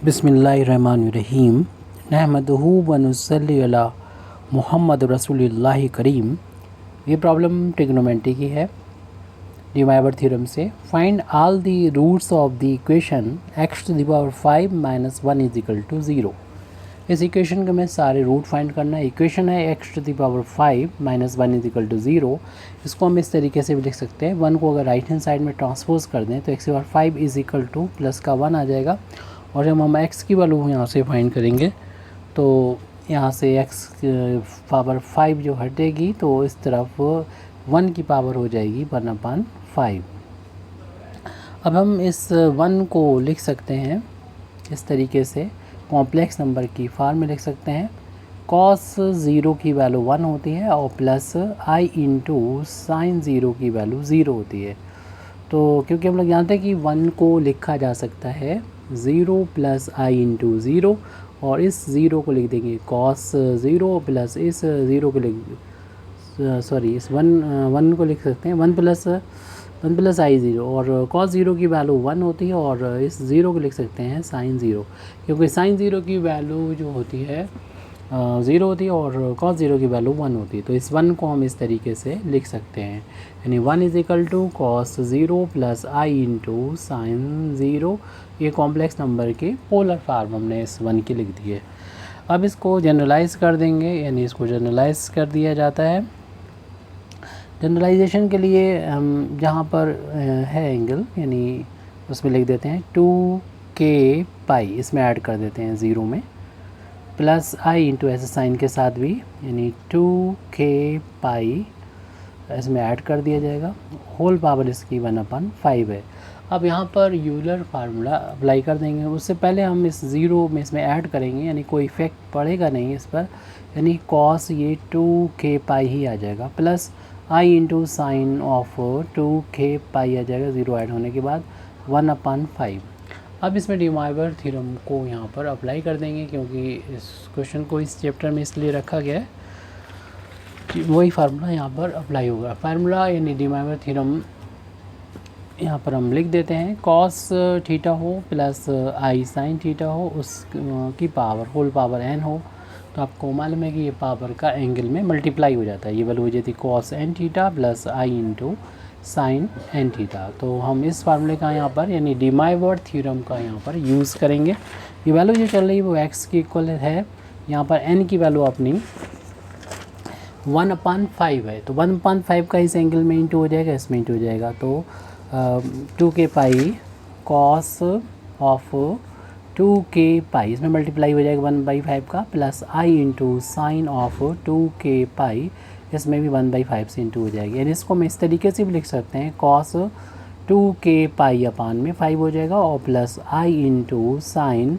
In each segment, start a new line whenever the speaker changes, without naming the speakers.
बिस्मिल्लाहिर्रहमानिर्रहीम नहमदुहु व नुसल्ली अला मुहम्मद रसूलुल्लाह करीम। ये प्रॉब्लम ट्रिग्नोमेट्री की है डिवाइवर थ्योरम से। Find all the roots of the equation x to the power 5 minus 1 is equal to 0। इस इक्वेशन के में सारे रूट फाइंड करना है। इक्वेशन है x to the power 5 minus 1 is equal to 0। इसको हम इस तरीके से भी लिख सकते हैं, 1 को अगर राइट हैंड साइड में ट्रांसपोज कर दें तो x की power 5 is equal two plus का 1 आ जाएगा। और जब हम x की वैल्यू यहाँ से फाइंड करेंगे तो यहाँ से x पावर 5 जो हटेगी तो इस तरफ 1 की पावर हो जाएगी 1/5। अब हम इस 1 को लिख सकते हैं इस तरीके से, कॉम्प्लेक्स नंबर की फॉर्म में लिख सकते हैं। cos 0 की वैल्यू 1 होती है और प्लस i इंटू साइन 0 की वैल्यू 0 होती है। तो क्योंकि हम लोग जानते हैं कि 1 को लिखा जा सकता है 0 प्लस i इंटू 0, और इस 0 को लिख देंगे cos 0 प्लस इस 0 को इस 1 को लिख सकते हैं 1 प्लस i 0, और cos 0 की वैल्यू 1 होती है और इस 0 को लिख सकते हैं sin 0, क्योंकि sin 0 की वैल्यू जो होती है 0 होती है और cos 0 की वैल्यू 1 होती है। तो इस 1 को हम इस तरीके से लिख सकते हैं, यानी 1 is equal to cos 0 plus i into sine 0। ये कॉम्प्लेक्स नंबर की पोलर फार्म हमने इस 1 की लिख दी है। अब इसको जनरलाइज कर देंगे, यानी इसको जनरलाइज कर दिया जाता है। जनरलाइजेशन के लिए हम जहाँ पर है एंगल, यानी उसमें लिख देते हैं 2k पाई, इसमें ऐड कर देते हैं 0 में, प्लस आई इंटू ऐसे साइन के साथ भी, यानी 2k पाई इसमें ऐड कर दिया जाएगा। होल पावर इसकी 1/5 है। अब यहाँ पर यूलर फार्मूला अप्लाई कर देंगे। उससे पहले हम इस 0 में इसमें ऐड करेंगे, यानी कोई इफेक्ट पड़ेगा नहीं इस पर, यानी कॉस ये 2k पाई ही आ जाएगा, plus i into sine of 2k पाई आ जाएगा 0 ऐड होने के बाद 1/5। अब इसमें डिवाइवर थ्योरम को यहाँ पर अप्लाई कर देंगे, क्योंकि इस क्वेश्चन को इस चैप्टर में इसलिए रखा गया है कि वही फार्मूला यहाँ पर अप्लाई होगा। फार्मूला यानी डिवाइवर थ्योरम यहाँ पर हम लिख देते हैं, cos थीटा हो प्लस आई साइन थीटा हो, उस की पावर होल पावर n हो, तो आपको मालूम है कि ये पावर का एंगल में मल्टीप्लाई हो जाता है। ये वैल्यू हो जाती है cos n theta plus i into sign n theta. तो हम इस फार्मूले का यहाँ पर यानी डिवाइवर थ्योरम का यहाँ पर यूज़ करेंगे। ये वैल्यू जो चल रही है वो x की इक्वल है, यहाँ पर n की वैल्यू अपनी 1/5 है, तो 1/5 का इस एंगल में इंटू हो जाएगा, इसमें इंटू हो जाएगा, तो 2k pi cos of 2k पाई, इसमें मल्टीप्लाई हो जाएगा 1/5 का, plus i into sine of 2k पाई, इसमें भी 1/5 से इंटू हो जाएगी। यानी इसको मैं इस तरीके से भी लिख सकते हैं, कॉस 2k पाई अपान में 5 हो जाएगा और plus i into sign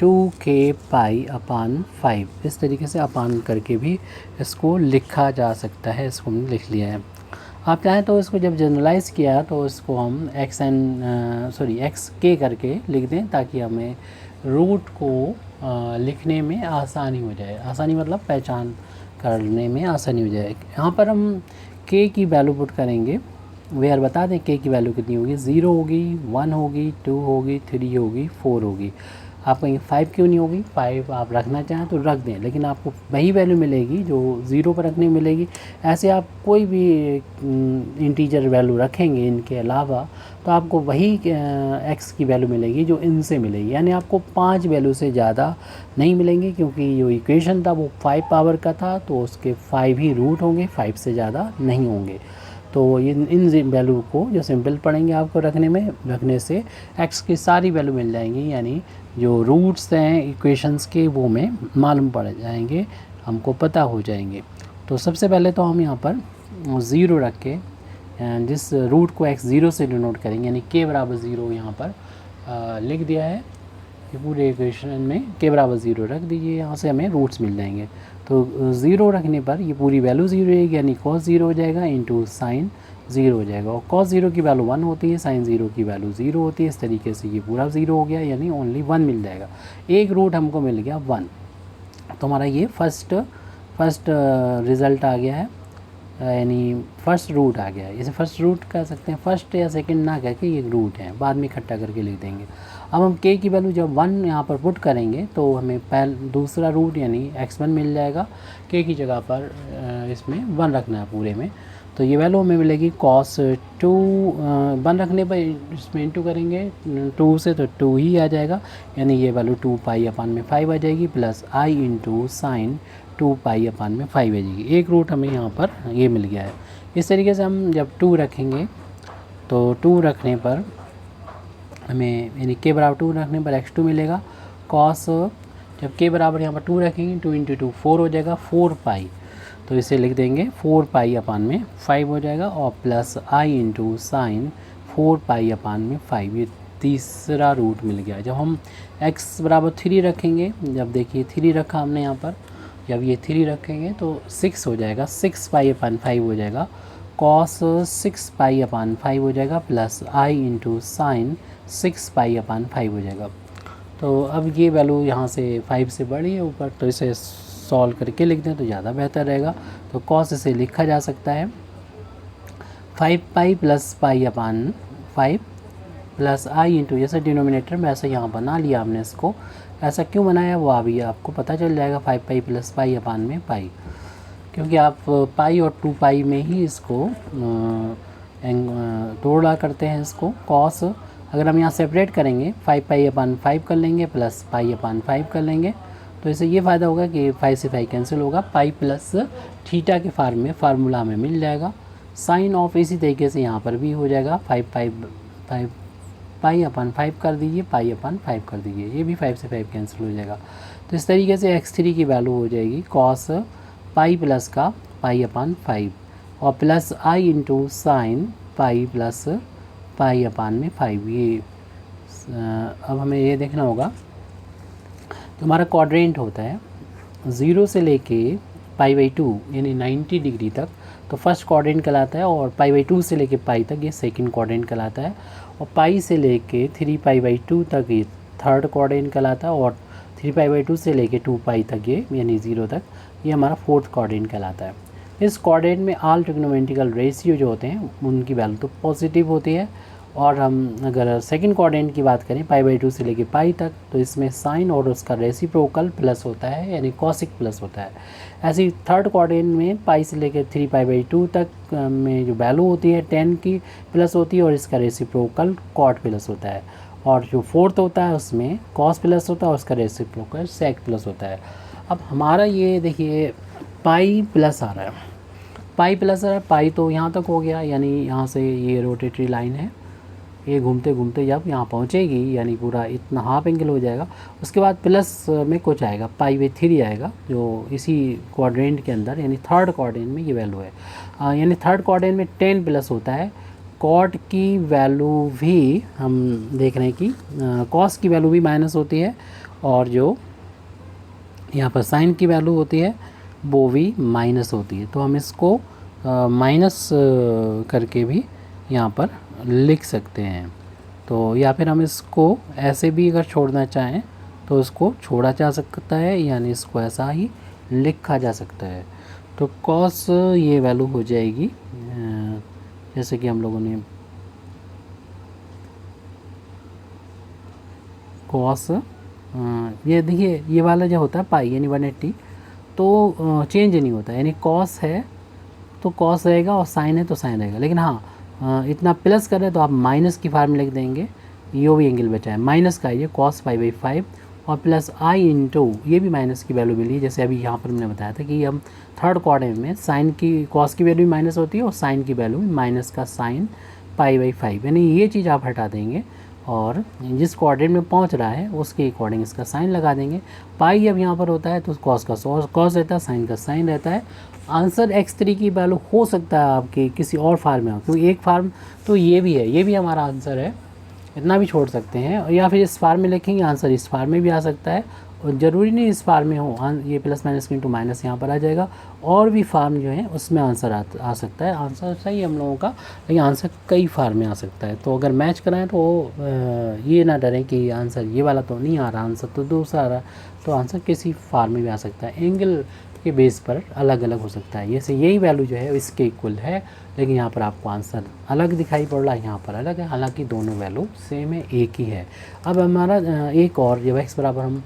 2k pi upon 5, इस तरीके से अपान करके भी इसको लिखा जा सकता है। इसको हमने लिख लिया है। आप चाहें तो इसको जब जनरलाइज़ किया तो इसको हम एक्स के करके लिख दें, ताकि हमें रूट को लिखने में आसानी हो जाए। आसानी मतलब पहचान करने में आसानी हो जाए। यहाँ पर हम के की वैल्यू पुट करेंगे, वेयर बता दें के की वैल्यू कितनी होगी, 0 होगी, 1 होगी, 2 होगी, 3 होगी, 4 होगी। आप कहेंगे 5 क्यों नहीं होगी, 5 आप रखना चाहें तो रख दें, लेकिन आपको वही वैल्यू मिलेगी जो 0 पर रखने मिलेगी। ऐसे आप कोई भी इंटीजर वैल्यू रखेंगे इनके अलावा तो आपको वही x की वैल्यू मिलेगी जो इनसे मिलेगी, यानी आपको 5 वैल्यू से ज़्यादा नहीं मिलेंगे, क्योंकि जो इक्वेशन था वो 5 पावर का था, तो उसके 5 ही रूट होंगे, 5 से ज़्यादा नहीं होंगे। तो इन वैल्यू को जो सिंपल पड़ेंगे आपको रखने से x की सारी वैल्यू मिल जाएंगी, यानी जो रूट्स हैं इक्वेशंस के वो में मालूम पड़ जाएंगे, हमको पता हो जाएंगे। तो सबसे पहले तो हम यहाँ पर 0 रख के जिस रूट को x 0 से डिनोट करेंगे, यानी k बराबर 0 यहाँ पर लिख दिया है। ये पूरे इक्वेशन में k बराबर 0 रख दीजिए, यहाँ से हमें रूट्स मिल जाएंगे। तो 0 रखने पर ये पूरी वैल्यू 0 रहेगी, यानी cos 0 हो जाएगा इंटू साइन 0 हो जाएगा, और cos 0 की वैल्यू 1 होती है, साइन 0 की वैल्यू 0 होती है। इस तरीके से ये पूरा 0 हो गया, यानी ओनली 1 मिल जाएगा। एक रूट हमको मिल गया 1, तो हमारा ये फर्स्ट रिज़ल्ट आ गया है। यानी फर्स्ट रूट आ गया है। इसे फर्स्ट रूट कह सकते हैं, फर्स्ट या सेकंड ना कह के ये रूट है, बाद में इकट्ठा करके लिख देंगे। अब हम k की वैल्यू जब 1 यहाँ पर पुट करेंगे तो हमें दूसरा रूट यानी x1 मिल जाएगा। k की जगह पर इसमें 1 रखना है पूरे में, तो ये वैल्यू हमें मिलेगी cos 2 1 रखने पर इसमें इंटू करेंगे 2 से तो 2 ही आ जाएगा, यानी ये वैल्यू 2 पाई अपान में 5 आ जाएगी, plus i into sign 2 pi upon में 5 आ जाएगी। एक रूट हमें यहाँ पर ये मिल गया है। इस तरीके से हम जब 2 रखेंगे तो 2 रखने पर हमें यानी k बराबर 2 रखने पर x2 मिलेगा। cos जब k बराबर यहाँ पर 2 रखेंगे 2 इंटू 2 4 हो जाएगा 4 पाई, तो इसे लिख देंगे 4 पाई अपान में 5 हो जाएगा, और plus i into sign 4 pi upon में 5, ये तीसरा रूट मिल गया। जब हम x बराबर 3 रखेंगे, जब देखिए 3 रखा हमने यहाँ पर, जब ये 3 रखेंगे तो 6 हो जाएगा, 6 पाई अपान 5 हो जाएगा, cos 6 पाई अपान 5 हो जाएगा, plus i into sign 6 pi upon 5 हो जाएगा। तो अब ये वैल्यू यहाँ से 5 से बड़ी है ऊपर, तो इसे सॉल्व करके लिख दें तो ज़्यादा बेहतर रहेगा। तो cos इसे लिखा जा सकता है 5 पाई plus pi upon 5 plus i into, जैसे डिनोमिनेटर में ऐसा यहाँ बना लिया हमने इसको, ऐसा क्यों बनाया वो अभी आपको पता चल जाएगा। 5 पाई प्लस पाई अपान में पाई, क्योंकि आप पाई और 2 पाई में ही इसको तोड़ा करते हैं इसको। कॉस अगर हम यहाँ सेपरेट करेंगे 5 पाई अपान 5 कर लेंगे, प्लस पाई अपान 5 कर लेंगे, तो इससे ये फ़ायदा होगा कि 5 से 5 कैंसिल होगा, पाई प्लस थीटा के फार्म में फार्मूला में मिल जाएगा। साइन ऑफ इसी तरीके से यहाँ पर भी हो जाएगा, 5 पाई अपान 5 कर दीजिए, पाई अपान 5 कर दीजिए, ये भी 5 से 5 कैंसिल हो जाएगा। तो इस तरीके से x3 की वैल्यू हो जाएगी कॉस पाई प्लस का पाई अपान 5 और plus i into sine pi plus pi upon में 5। ये अब हमें ये देखना होगा तो हमारा क्वाड्रेंट होता है 0 से लेके π/2 यानी 90 डिग्री तक, तो फर्स्ट क्वाड्रेंट कहलाता है, और π/2 से लेके पाई तक ये सेकंड क्वाड्रेंट कहलाता है, और पाई से लेके 3π/2 तक ये थर्ड क्वाड्रेंट कहलाता है, और 3π/2 से लेके 2π तक ये यानी 0 तक ये हमारा फोर्थ क्वाड्रेंट कहलाता है। इस क्वाड्रेंट में ऑल ट्रिग्नोमेट्रिकल रेशियो जो होते हैं उनकी वैल्यू तो पॉजिटिव होती है, और हम अगर सेकंड क्वाड्रेंट की बात करें π/2 से लेके पाई तक, तो इसमें साइन और उसका रेसिप्रोकल प्लस होता है यानी कॉसिक प्लस होता है। ऐसे ही थर्ड क्वाड्रेंट में पाई से लेकर 3π/2 तक में जो वैल्यू होती है 10 की प्लस होती है, और इसका रेसिप्रोकल कॉट प्लस होता है, और जो फोर्थ होता है उसमें कॉस प्लस होता है और उसका रेसिप्रोकल सेक प्लस होता है। अब हमारा ये देखिए पाई प्लस आ रहा है, पाई प्लस आ रहा है, पाई तो यहाँ तक हो गया, यानी यहाँ से ये रोटेटरी लाइन है, ये घूमते घूमते जब यहाँ पहुँचेगी यानी पूरा इतना हाफ एंगल हो जाएगा, उसके बाद प्लस में कुछ आएगा π/3 आएगा जो इसी क्वाड्रेंट के अंदर यानी थर्ड क्वाड्रेंट में ये वैल्यू है, यानी थर्ड क्वाड्रेंट में 10 प्लस होता है। कॉट की वैल्यू भी हम देख रहे हैं कि कॉस की वैल्यू भी माइनस होती है, और जो यहाँ पर साइन की वैल्यू होती है वो भी माइनस होती है, तो हम इसको माइनस करके भी यहाँ पर लिख सकते हैं। तो या फिर हम इसको ऐसे भी अगर छोड़ना चाहें तो इसको छोड़ा जा सकता है, यानी इसको ऐसा ही लिखा जा सकता है। तो कॉस ये वैल्यू हो जाएगी जैसे कि हम लोगों ने कॉस ये देखिए ये वाला जो होता है पाई यानी 180 तो चेंज नहीं होता, यानी कॉस है तो कॉस रहेगा और साइन है तो साइन रहेगा, लेकिन हाँ इतना प्लस कर रहे हैं तो आप माइनस की फार्म लिख देंगे, ये भी एंगल बचा है माइनस का, ये cos π/5 और प्लस i इंटू ये भी माइनस की वैल्यू मिली, जैसे अभी यहाँ पर हमने बताया था कि हम थर्ड क्वाड्रेंट में साइन की cos की वैल्यू भी माइनस होती है और साइन की वैल्यू भी माइनस का साइन π/5, यानी ये चीज़ आप हटा देंगे और जिस क्वाड्रेंट में पहुँच रहा है उसके अकॉर्डिंग इसका साइन लगा देंगे। पाई अब यहाँ पर होता है तो कॉस का कॉस रहता है, साइन का साइन रहता है। आंसर x3 की वैल्यू हो सकता है आपके किसी और फार्म में हो, क्योंकि एक फार्म तो ये भी है, ये भी हमारा आंसर है, इतना भी छोड़ सकते हैं, या फिर इस फार्म में लिखेंगे आंसर इस फार्म में भी आ सकता है, और ज़रूरी नहीं इस फार्म में हो, ये प्लस माइनस इंटू माइनस यहाँ पर आ जाएगा, और भी फार्म जो है उसमें आंसर आ सकता है। आंसर सही हम लोगों का, लेकिन आंसर कई फार्म में आ सकता है। तो अगर मैच कराएं तो ये ना डरें कि आंसर ये वाला तो नहीं आ रहा, आंसर तो दूसरा आ रहा, तो आंसर किसी फार्म में भी आ सकता है। एंगल के बेस पर अलग अलग हो सकता है। जैसे यही वैल्यू जो है इसके इक्वल है, लेकिन यहाँ पर आपको आंसर अलग दिखाई पड़ रहा है, यहाँ पर अलग है, हालांकि दोनों वैल्यू सेम है, एक ही है। अब हमारा एक और, जब x बराबर हम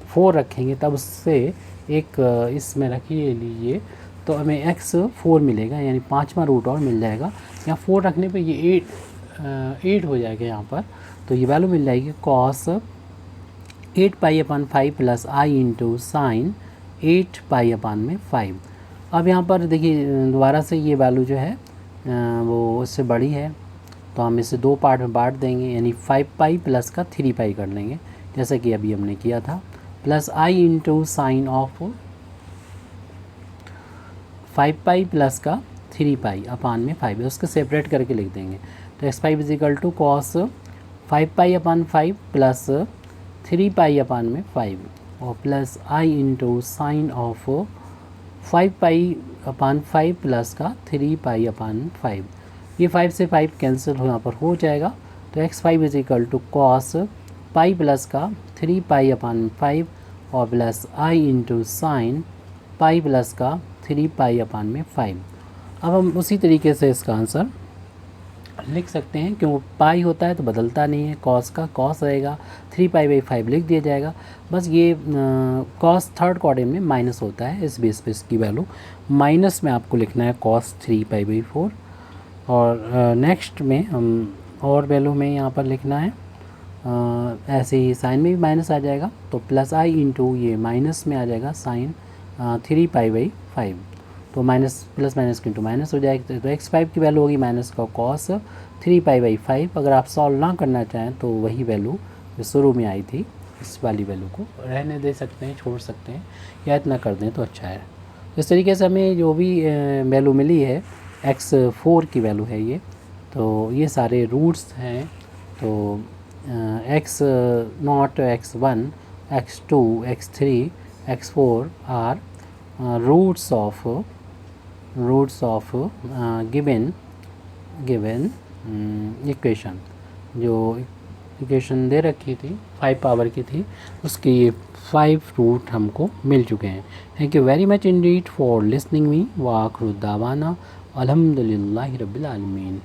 4 रखेंगे तब उससे एक इसमें रखिए लीजिए, तो हमें x 4 मिलेगा, यानी 5वां रूट और मिल जाएगा। यहाँ 4 रखने पे ये 8 हो जाएगा यहाँ पर, तो ये वैल्यू मिल जाएगी cos 8π/5 plus i into sign 8π/5। अब यहाँ पर देखिए दोबारा से ये वैल्यू जो है वो इससे बड़ी है, तो हम इसे 2 पार्ट में बांट देंगे, यानी 5π प्लस का 3π कर लेंगे, जैसा कि अभी हमने किया था, plus i into sine of 5π plus का 3π/5 है, उसको सेपरेट करके लिख देंगे। तो x5 is equal to cos 5π/5 plus 3π/5 और plus i into sine of 5π/5 plus का 3π/5। ये 5 से 5 कैंसिल हो यहाँ पर हो जाएगा, तो x5 is equal to cos pi plus का 3π/5 और plus i into sine pi plus का 3π/5। अब हम उसी तरीके से इसका आंसर लिख सकते हैं, क्यों पाई होता है तो बदलता नहीं है, कॉस का कॉस रहेगा, 3π/5 लिख दिया जाएगा। बस ये कॉस थर्ड क्वाड्रेंट में माइनस होता है, इस बेस पे इसकी वैल्यू माइनस में आपको लिखना है कॉस 3π/4, और नेक्स्ट में हम और वैल्यू में यहाँ पर लिखना है ऐसे ही साइन में भी माइनस आ जाएगा, तो प्लस आई इंटू ये माइनस में आ जाएगा साइन 3π/5, तो minus plus minus into minus हो जाएगी, तो x5 की वैल्यू होगी माइनस का कॉस 3π/5। अगर आप सॉल्व ना करना चाहें तो वही वैल्यू जो शुरू में आई थी इस वाली वैल्यू को रहने दे सकते हैं, छोड़ सकते हैं, या इतना कर दें तो अच्छा है। इस तरीके से हमें जो भी वैल्यू मिली है x4 की वैल्यू है ये, तो ये सारे रूट्स हैं, तो x0, x1, x2, x3, x4 are roots of given equation. जो इक्वेशन दे रखी थी 5 पावर की थी, उसके ये 5 रूट हमको मिल चुके हैं। Thank you very much Indeed for listening me. व आखिर दावाना अल्हम्दुलिल्लाहि रब्बिल आलमीन।